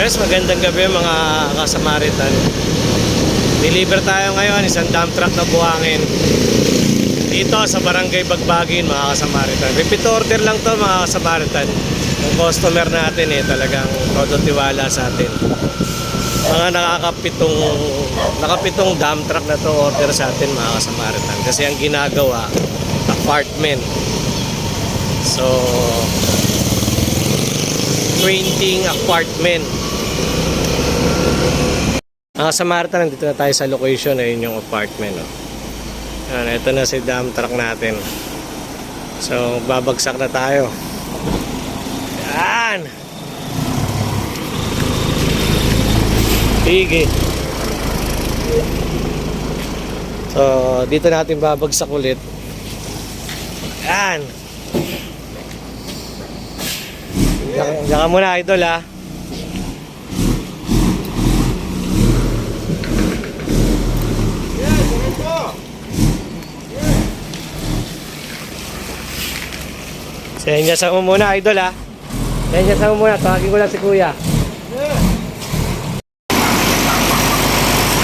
Yes, magandang gabi mga kasamaritan. Deliver tayo ngayon, isang dump truck na buhangin dito sa Barangay Bagbagin mga kasamaritan. Repeat order lang to mga kasamaritan. Yung customer natin talagang todo tiwala sa atin. Mga nakapitong dump truck na to order sa atin mga kasamaritan. Kasi ang ginagawa, apartment. So, renting apartment. Mga kasamaritan, nandito na tayo sa location. Ayun yung apartment. Ayan, ito na si dump truck natin. So, babagsak na tayo. Ayan. Sige. So, dito natin babagsak ulit. Ayan. Diyan ka muna, idol, ha. Senya sa mo muna, idol, ha. Senya sa mo muna. Tawagin ko lang si kuya.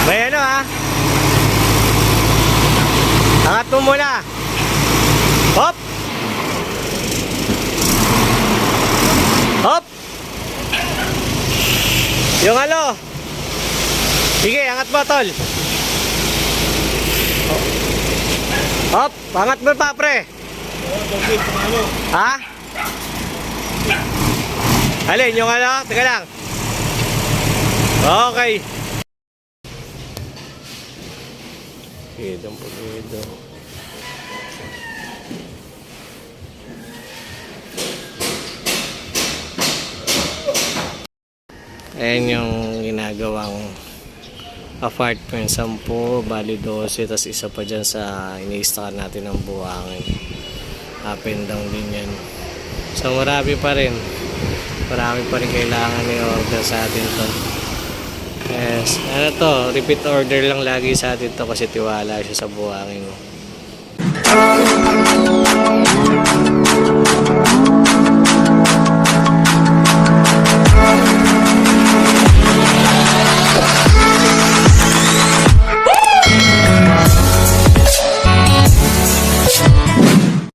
May ano, ha. Angat mo muna. Hop. Hop. Yung ano. Sige, angat mo, tol. Hop. Angat mo pa, pre. Ha? Alin, yung ano? Teka lang. Okay. Pidong. Ayan yung ginagawang apartment, 10, bali 12, tas isa pa dyan sa ini-stack natin ng buhangin. Up and down din yan. So marami pa rin kailangan i-order sa atin to. Yes, ano to, repeat order lang lagi sa atin to kasi tiwala siya sa buhangin mo.